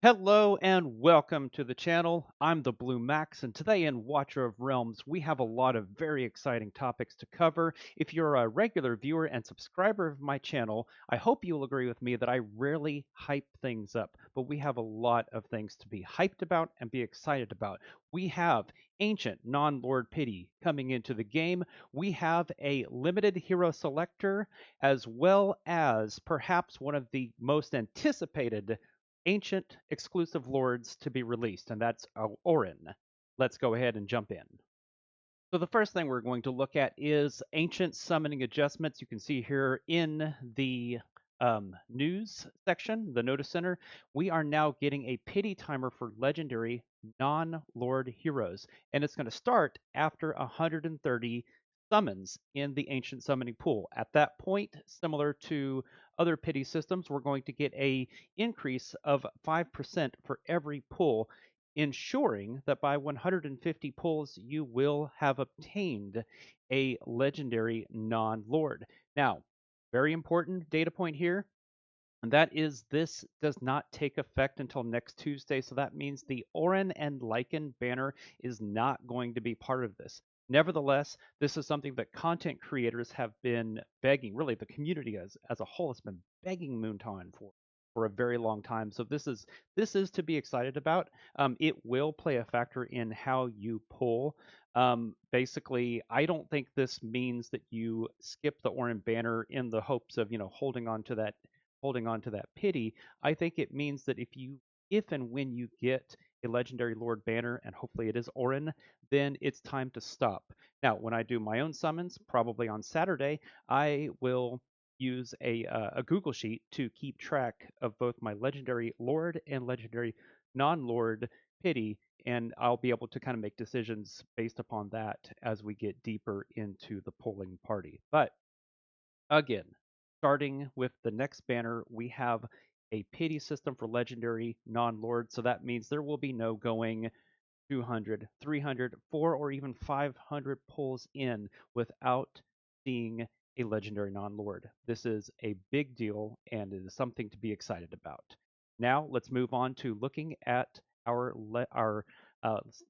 Hello and welcome to the channel. I'm the Blue Max, and today in Watcher of Realms, we have a lot of very exciting topics to cover. If you're a regular viewer and subscriber of my channel, I hope you'll agree with me that I rarely hype things up, but we have a lot of things to be hyped about and be excited about. We have Ancient Non-Lord Pity coming into the game. We have a limited hero selector, as well as perhaps one of the most anticipated ancient exclusive lords to be released, and that's Oren. Let's go ahead and jump in. So the first thing we're going to look at is ancient summoning adjustments. You can see here in the news section, the notice center, we are now getting a pity timer for legendary non-lord heroes, and it's going to start after 130 summons in the ancient summoning pool. At that point, similar to other pity systems, we're going to get a increase of 5% for every pull, ensuring that by 150 pulls you will have obtained a legendary non-lord. Now, very important data point here, and that is this does not take effect until next Tuesday, so that means the Oren and Lycan banner is not going to be part of this. Nevertheless, this is something that content creators have been begging, really the community as a whole has been begging Moonton for a very long time. So this is to be excited about. It will play a factor in how you pull. Basically, I don't think this means that you skip the Oren banner in the hopes of holding on to that pity. I think it means that if and when you get a legendary Lord banner, and hopefully it is Orin, then it's time to stop. Now, when I do my own summons, probably on Saturday, I will use a Google sheet to keep track of both my legendary Lord and legendary non-Lord pity, and I'll be able to kind of make decisions based upon that as we get deeper into the polling party. But again, starting with the next banner, we have a pity system for legendary non-lords. So that means there will be no going 200, 300, 4, or even 500 pulls in without seeing a legendary non-lord. This is a big deal and it is something to be excited about. Now let's move on to looking at our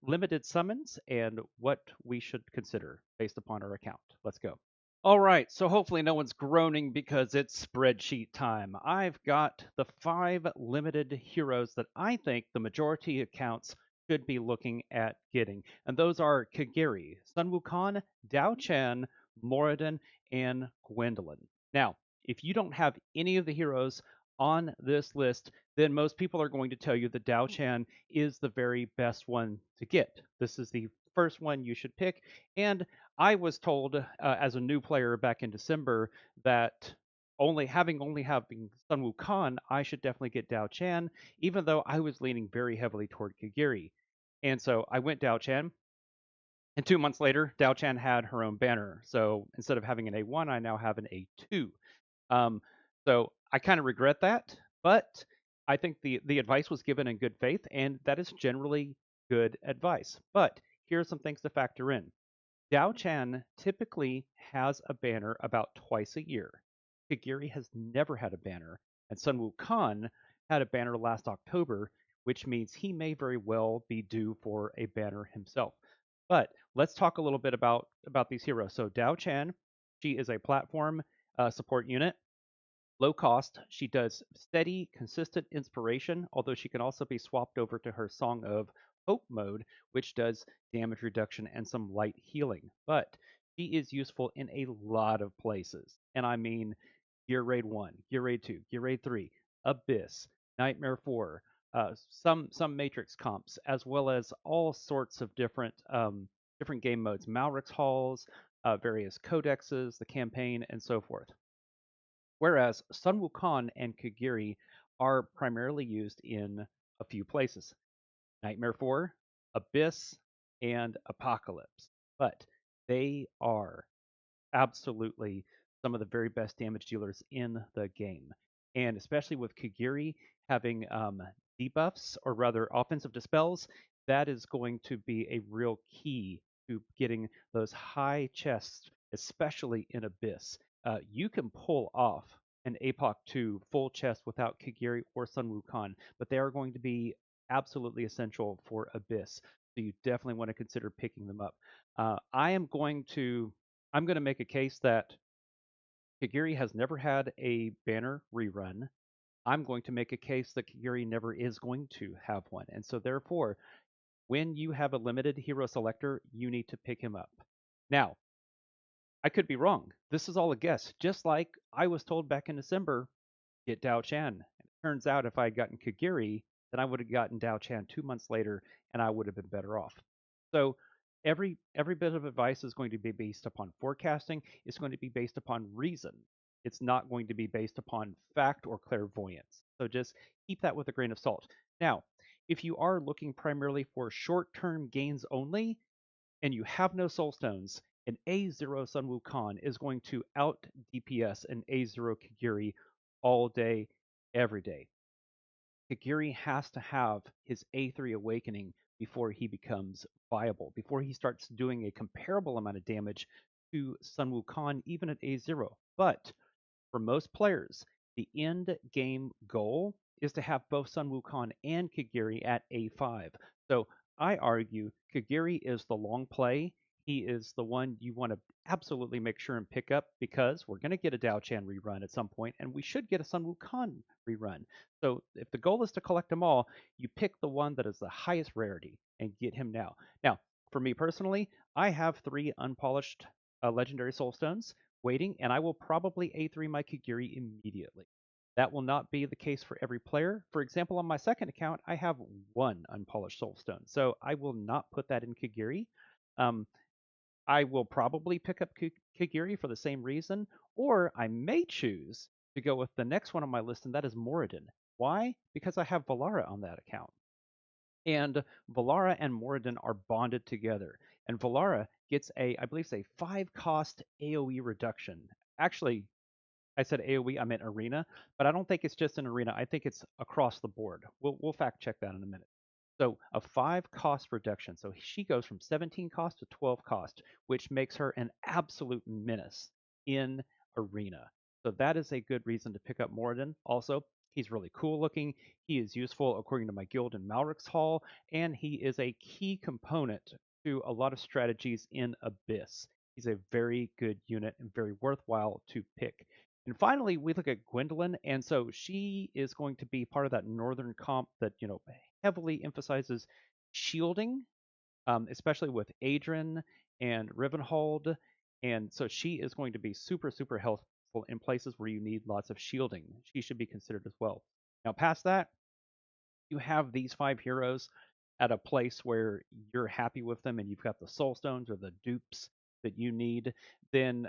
limited summons and what we should consider based upon our account. Let's go. All right, so hopefully no one's groaning because it's spreadsheet time. I've got the 5 limited heroes that I think the majority accounts should be looking at getting, and those are Kagiri, Sun Wukong, Dao Chan, Moradin, and Gwendolyn. Now, if you don't have any of the heroes on this list, then most people are going to tell you that Dao Chan is the very best one to get. This is the first one you should pick, and I was told as a new player back in December that only having Sun Wukong, I should definitely get Dao Chan, even though I was leaning very heavily toward Kagiri. And so I went Dao Chan, and 2 months later, Dao Chan had her own banner. So instead of having an A1, I now have an A2. Um, so I kind of regret that, but I think the advice was given in good faith, and that is generally good advice. But here are some things to factor in. Dao Chan typically has a banner about twice a year. Kagiri has never had a banner, and Sun Wukong had a banner last October, which means he may very well be due for a banner himself. But let's talk a little bit about these heroes. So Dao Chan, she is a platform support unit. Low cost, she does steady, consistent inspiration, although she can also be swapped over to her Song of Hope mode, which does damage reduction and some light healing. But she is useful in a lot of places. And I mean Gear Raid 1, Gear Raid 2, Gear Raid 3, Abyss, Nightmare 4, some Matrix comps, as well as all sorts of different game modes, Malrix halls, various codexes, the campaign, and so forth. Whereas Sun Wukong and Kagiri are primarily used in a few places: Nightmare 4, Abyss, and Apocalypse. But they are absolutely some of the very best damage dealers in the game. And especially with Kagiri having debuffs, or rather offensive dispels, that is going to be a real key to getting those high chests, especially in Abyss. You can pull off an APOC 2 full chest without Kigiri or Sun Wukong, but they are going to be absolutely essential for Abyss. So you definitely want to consider picking them up. I'm going to make a case that Kigiri has never had a banner rerun. I'm going to make a case that Kigiri never is going to have one. And so therefore, when you have a limited hero selector, you need to pick him up. Now, I could be wrong. This is all a guess. Just like I was told back in December, get Dao Chan. And it turns out if I had gotten Kagiri, then I would have gotten Dao Chan 2 months later, and I would have been better off. So every bit of advice is going to be based upon forecasting. It's going to be based upon reason. It's not going to be based upon fact or clairvoyance. So just keep that with a grain of salt. Now, if you are looking primarily for short-term gains only, and you have no soul stones, an A0 Sun Wukong is going to out DPS an A0 Kagiri all day, every day. Kagiri has to have his A3 awakening before he becomes viable, before he starts doing a comparable amount of damage to Sun Wukong, even at A0. But for most players, the end game goal is to have both Sun Wukong and Kagiri at A5. So I argue Kagiri is the long play. He is the one you want to absolutely make sure and pick up because we're going to get a Dao Chan rerun at some point, and we should get a Sun Wukong rerun. So if the goal is to collect them all, you pick the one that is the highest rarity and get him now. Now, for me personally, I have 3 unpolished legendary soul stones waiting, and I will probably A3 my Kagiri immediately. That will not be the case for every player. For example, on my second account, I have 1 unpolished soulstone, so I will not put that in Kagiri. Um, I will probably pick up Kagiri for the same reason, or I may choose to go with the next one on my list, and that is Moradin. Why? Because I have Valara on that account. And Valara and Moradin are bonded together. And Valara gets I believe it's a 5 cost AoE reduction. Actually, I said AoE, I meant arena, but I don't think it's just an arena. I think it's across the board. We'll fact check that in a minute. So a 5 cost reduction. So she goes from 17 cost to 12 cost, which makes her an absolute menace in arena. So that is a good reason to pick up Moradin. Also, he's really cool looking. He is useful according to my guild in Malric's Hall, and he is a key component to a lot of strategies in Abyss. He's a very good unit and very worthwhile to pick. And finally, we look at Gwendolyn, and so she is going to be part of that northern comp that heavily emphasizes shielding, especially with Adrian and Rivenhold, and so she is going to be super super helpful in places where you need lots of shielding. She should be considered as well. Now, past that, you have these 5 heroes at a place where you're happy with them and you've got the soul stones or the dupes that you need, then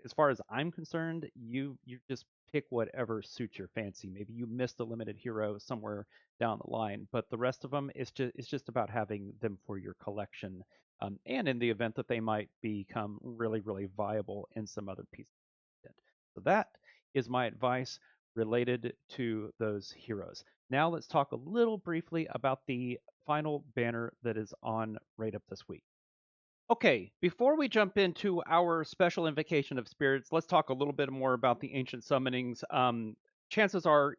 as far as I'm concerned, you just pick whatever suits your fancy. Maybe you missed a limited hero somewhere down the line, but the rest of them is just about having them for your collection, and in the event that they might become really really viable in some other piece of content. So that is my advice related to those heroes. Now let's talk a little briefly about the final banner that is on Rate Up this week. Okay, before we jump into our special invocation of spirits, let's talk a little bit more about the ancient summonings. Chances are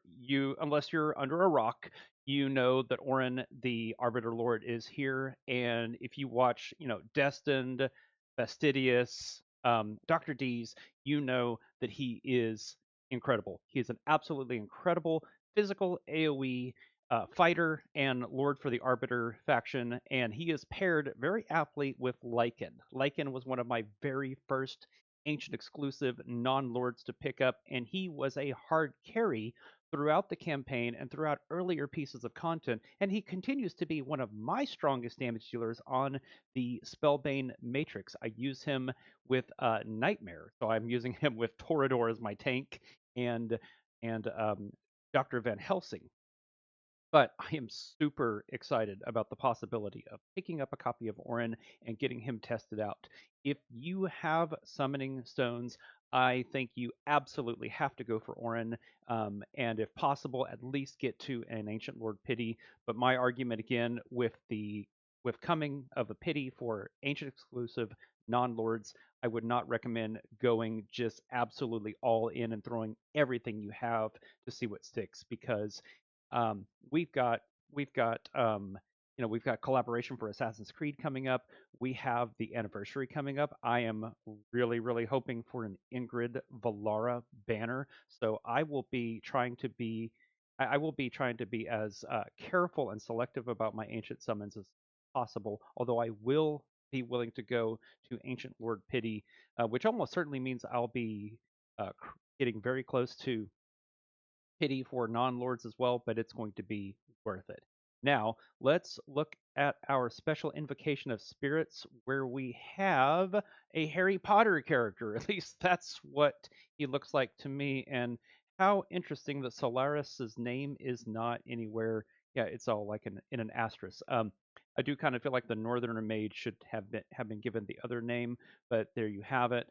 unless you're under a rock, you know that Oren, the Arbiter Lord, is here. And if you watch, Destined, Fastidious, Dr. D's, you know that he is incredible. He is an absolutely incredible physical AoE fighter and Lord for the Arbiter faction, and he is paired very aptly with Lycan. Lycan was one of my very first ancient exclusive non-lords to pick up, and he was a hard carry throughout the campaign and throughout earlier pieces of content, and he continues to be one of my strongest damage dealers on the Spellbane Matrix. I use him with Nightmare, so I'm using him with Torador as my tank and Dr. Van Helsing. But I am super excited about the possibility of picking up a copy of Oren and getting him tested out. If you have summoning stones, I think you absolutely have to go for Oren, and if possible, at least get to an Ancient Lord Pity. But my argument again with coming of a pity for ancient exclusive non-lords, I would not recommend going just absolutely all in and throwing everything you have to see what sticks because um, we've got we've got we've got collaboration for Assassin's Creed coming up. We have the anniversary coming up. I am really hoping for an Ingrid Valara banner, so I will be trying to be as careful and selective about my ancient summons as possible. Although I will be willing to go to Ancient Lord Pity, which almost certainly means I'll be getting very close to pity for non-lords as well, but it's going to be worth it. Now, let's look at our special invocation of spirits where we have a Harry Potter character. At least that's what he looks like to me. And how interesting that Solaris's name is not anywhere. Yeah, it's all like in an asterisk. I do kind of feel like the Northerner Mage should have been given the other name, but there you have it.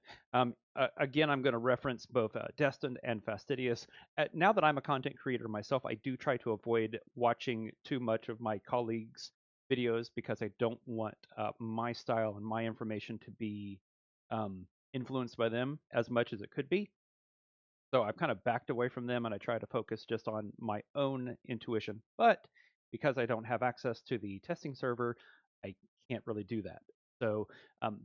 Again, I'm going to reference both Destined and Fastidious. Now that I'm a content creator myself, I do try to avoid watching too much of my colleagues' videos because I don't want my style and my information to be influenced by them as much as it could be. So I've kind of backed away from them and I try to focus just on my own intuition. But because I don't have access to the testing server, I can't really do that. So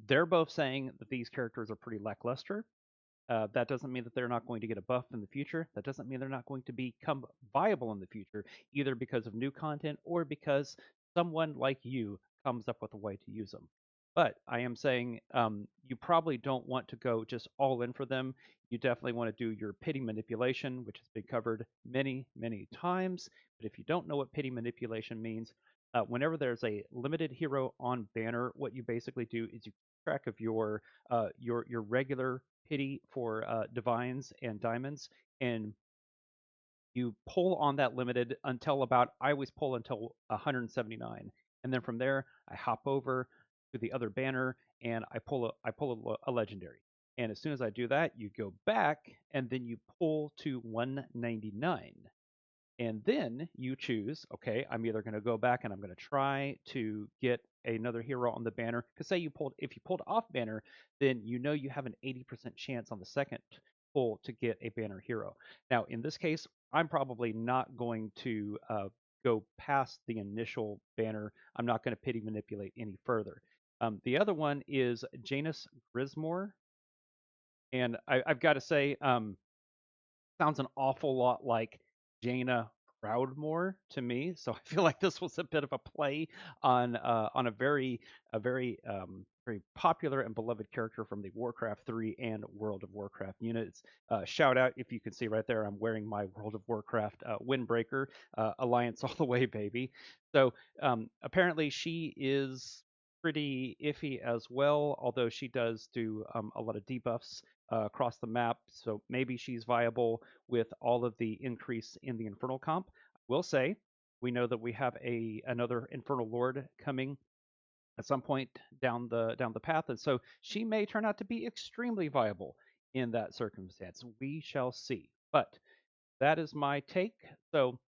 they're both saying that these characters are pretty lackluster. That doesn't mean that they're not going to get a buff in the future. That doesn't mean they're not going to become viable in the future, either because of new content or because someone like you comes up with a way to use them. But I am saying you probably don't want to go just all in for them. You definitely want to do your pity manipulation, which has been covered many times. But if you don't know what pity manipulation means, whenever there's a limited hero on banner, what you basically do is you keep track of your regular pity for divines and diamonds, and you pull on that limited until about I always pull until 179, and then from there I hop over to the other banner and I pull a legendary. And as soon as I do that, you go back and then you pull to 199. And then you choose, okay, I'm either going to go back and I'm going to try to get another hero on the banner. Because say if you pulled off banner, then you know you have an 80% chance on the second pull to get a banner hero. Now, in this case, I'm probably not going to go past the initial banner. I'm not going to pity manipulate any further. The other one is Janus Grismore. And I've got to say, sounds an awful lot like Jaina Proudmoore to me. So I feel like this was a bit of a play on very popular and beloved character from the Warcraft 3 and World of Warcraft units. Shout out if you can see right there, I'm wearing my World of Warcraft Windbreaker Alliance all the way, baby. So apparently she is pretty iffy as well, although she does do a lot of debuffs across the map. So maybe she's viable with all of the increase in the Infernal comp. I will say, we know that we have another Infernal Lord coming at some point down the path, and so she may turn out to be extremely viable in that circumstance. We shall see. But that is my take. So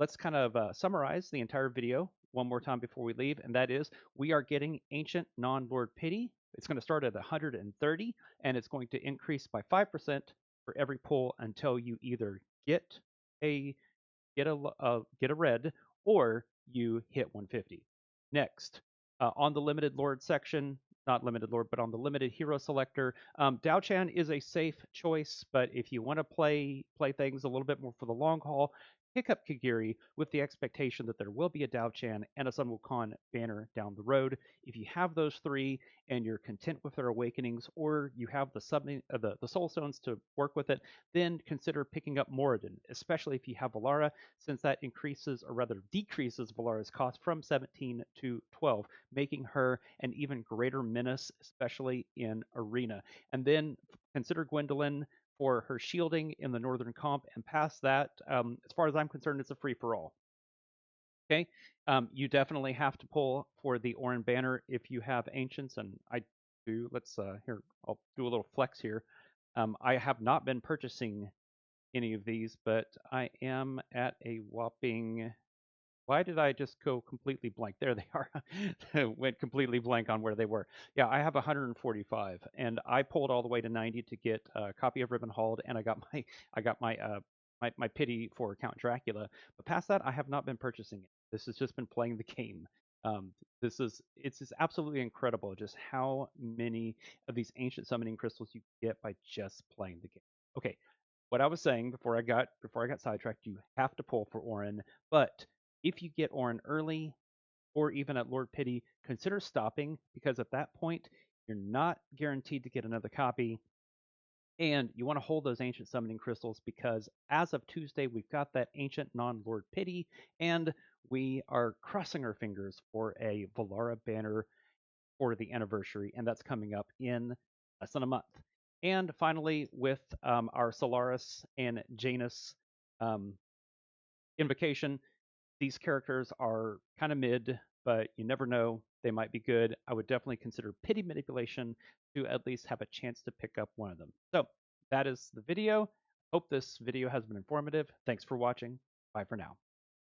let's kind of summarize the entire video one more time before we leave, and that is we are getting Ancient Non-Lord Pity. It's going to start at 130, and it's going to increase by 5% for every pull until you either get a get a red or you hit 150. Next, on the limited lord section, not limited lord, but on the limited hero selector, Dao Chan is a safe choice, but if you want to play things a little bit more for the long haul, pick up Kagiri with the expectation that there will be a Dao Chan and a Sun Wukong banner down the road. If you have those three and you're content with their awakenings, or you have the soul stones to work with it, then consider picking up Moradin, especially if you have Valara, since that increases or rather decreases Valara's cost from 17 to 12, making her an even greater menace, especially in Arena. And then consider Gwendolyn for her shielding in the Northern Comp, and past that, as far as I'm concerned, it's a free for all. Okay, you definitely have to pull for the Oren Banner if you have Ancients, and I do. Let's here, I'll do a little flex here. I have not been purchasing any of these, but I am at a whopping Why did I just go completely blank? There they are. Went completely blank on where they were. Yeah, I have 145, and I pulled all the way to 90 to get a copy of Ribbon Hauled, and I got my pity for Count Dracula. But past that, I have not been purchasing it. This has just been playing the game. It's just absolutely incredible just how many of these ancient summoning crystals you get by just playing the game. Okay, what I was saying before I got sidetracked, you have to pull for Orin, but if you get Orin early or even at Lord Pity, consider stopping because at that point you're not guaranteed to get another copy. And you want to hold those ancient summoning crystals because as of Tuesday, we've got that ancient non Lord Pity, and we are crossing our fingers for a Valara banner for the anniversary, and that's coming up in less than a month. And finally, with our Solaris and Janus um, invocation, these characters are kind of mid, but you never know. They might be good. I would definitely consider pity manipulation to at least have a chance to pick up one of them. So that is the video. Hope this video has been informative. Thanks for watching. Bye for now.